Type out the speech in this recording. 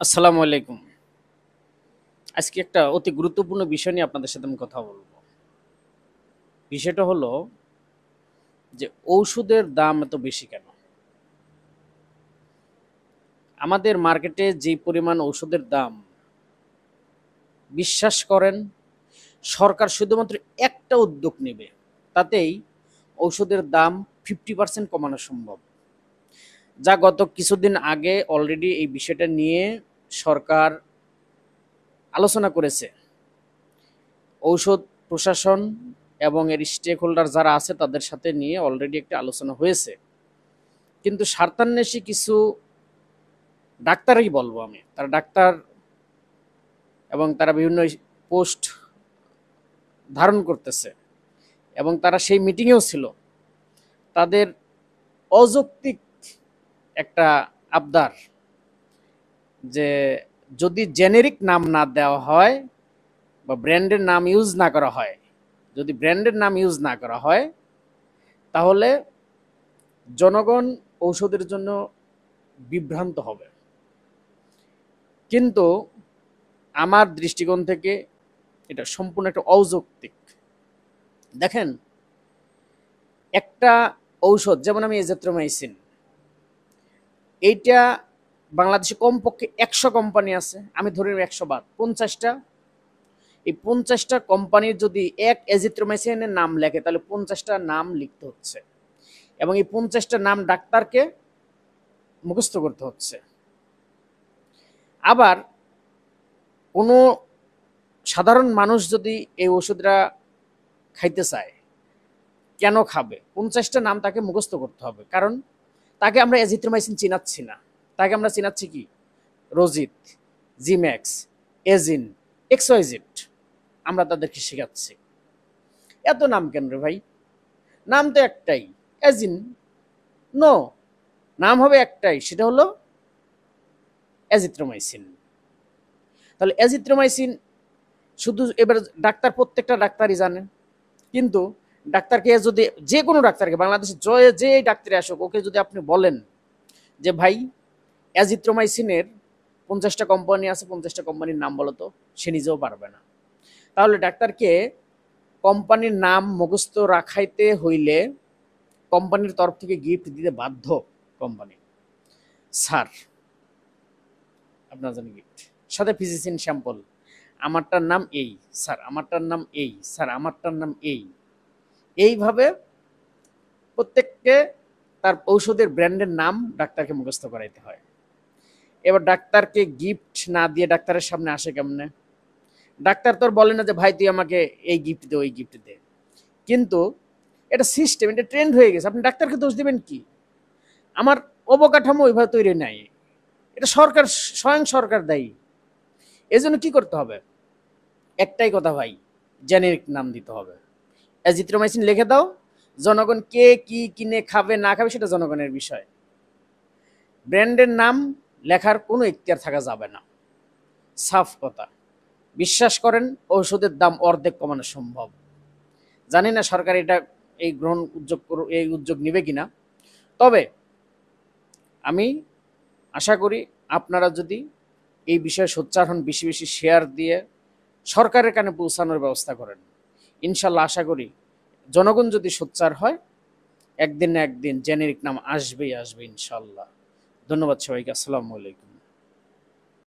আসসালামু আলাইকুম। আজকে একটা অতি গুরুত্বপূর্ণ বিষয় নিয়ে আপনাদের সাথে আমি কথা বলবো। বিষয়টা হলো যে ঔষধের দাম এত বেশি কেন? আমাদের মার্কেটে যে পরিমাণ ঔষধের দাম, বিশ্বাস করেন সরকার শুধুমাত্র একটা উদ্যোগ নেবে, তাতেই ঔষধের দাম 50% কমানো সম্ভব। যা গত কিছুদিন আগে অলরেডি এই বিষয়টা নিয়ে সরকার আলোচনা করেছে। ঔষধ প্রশাসন এবং এর স্টেক হোল্ডার যারা আছে তাদের সাথে নিয়ে অলরেডি একটা আলোচনা হয়েছে। কিন্তু স্বার্থান্বেষী কিছু ডাক্তারই বলবো আমি, তারা ডাক্তার এবং তারা বিভিন্ন পোস্ট ধারণ করতেছে এবং তারা সেই মিটিংয়েও ছিল। তাদের অযৌক্তিক একটা আবদার যে যদি জেনেরিক নাম না দেওয়া হয় বা ব্র্যান্ডের নাম ইউজ না করা হয়, যদি ব্র্যান্ডের নাম ইউজ না করা হয় তাহলে জনগণ ঔষধের জন্য বিভ্রান্ত হবে। কিন্তু আমার দৃষ্টিকোণ থেকে এটা সম্পূর্ণ একটা অযৌক্তিক। দেখেন, একটা ঔষধ যেমন আমি এজিথ্রোমাইসিন, এইটা বাংলাদেশে কমপক্ষে 100 কোম্পানি আছে, আমি ধরে নিই 100 বাদ 50টা। এই 50টা কোম্পানির যদি এক এজিথ্রোমাইসিনের নাম লেখে তাহলে 50টা নাম লিখতে হচ্ছে এবং এই 50টা নাম ডাক্তারকে মুখস্থ করতে হচ্ছে। আবার কোনো সাধারণ মানুষ যদি এই ওষুধটা খাইতে চায়, কেন খাবে? 50টা নাম তাকে মুখস্থ করতে হবে, কারণ তাকে আমরা এজিথ্রোমাইসিন চিনাচ্ছি না, তাকে আমরা চিনাচ্ছি কি রোজিত, জিম্যাক্স, এজিন, এক্সওয়াইজেড, আমরা তাদেরকে শেখাচ্ছি। এত নাম কেন রে ভাই? নাম তো একটাই, এজিন। নো, নাম হবে একটাই, সেটা হলো এজিথ্রোমাইসিন। তাহলে এজিথ্রোমাইসিন শুধু এবার ডাক্তার, প্রত্যেকটা ডাক্তারই জানেন, কিন্তু ডাক্তারকে যদি, যে কোনো ডাক্তারকে বাংলাদেশে যে ডাক্তারে আসুক, ওকে যদি আপনি বলেন যে ভাই অ্যাজিথ্রোমাইসিনের 50টা কোম্পানি আছে, 50টা কোম্পানির নাম বলো তো, সে নিজেও পারবে না। তাহলে ডাক্তারকে কোম্পানির নাম মুখস্থ রাখাইতে হইলে কোম্পানির তরফ থেকে গিফট দিতে বাধ্য কোম্পানি। স্যার আপনার জন্য গিফট, সাথে ফিজিশিয়ান স্যাম্পল, আমারটার নাম এই স্যার, আমারটার নাম এই স্যার, আমারটার নাম এই। এইভাবে প্রত্যেককে তার ঔষধের ব্র্যান্ডের নাম ডাক্তারকে মুখস্থ করাইতে হয়। এবার ডাক্তারকে গিফট না দিয়ে ডাক্তারের সামনে আসে কেমনে? ডাক্তার তোর বলে না যে ভাই তুই আমাকে এই গিফট দে, ওই গিফট দে। কিন্তু এটা সিস্টেম, এটা ট্রেন্ড হয়ে গেছে, আপনি ডাক্তারকে দোষ দিবেন কি? আমার অবকাঠামো ওইভাবে তৈরি নাই, এটা সরকার, স্বয়ং সরকার দায়ী। এই জন্য কি করতে হবে? একটাই কথা ভাই, জেনেরিক নাম দিতে হবে। অ্যাজিথ্রোমাইসিন লিখে দাও, জনগণ কে কি কিনে খাবে না খাবে সেটা জনগণের বিষয়। ব্র্যান্ডের নাম লেখার কোনো ইখতিয়ার থাকা যাবে না, সাফ কথা। বিশ্বাস করেন ঔষধের দাম অর্ধেক কমানো সম্ভব। জানি না সরকার এটা এই উদ্যোগ নেবে কিনা, তবে আমি আশা করি আপনারা যদি এই বিষয়ে সোচ্চার হন, বেশি বেশি শেয়ার দিয়ে সরকারের কানে পৌঁছানোর ব্যবস্থা করেন, ইনশাল্লাহ আশা করি জনগণ যদি সোচ্চার হয়, একদিন না একদিন জেনেরিক নাম আসবেই আসবে ইনশাল্লাহ। ধন্যবাদ সবাইকে। আসসালামু আলাইকুম।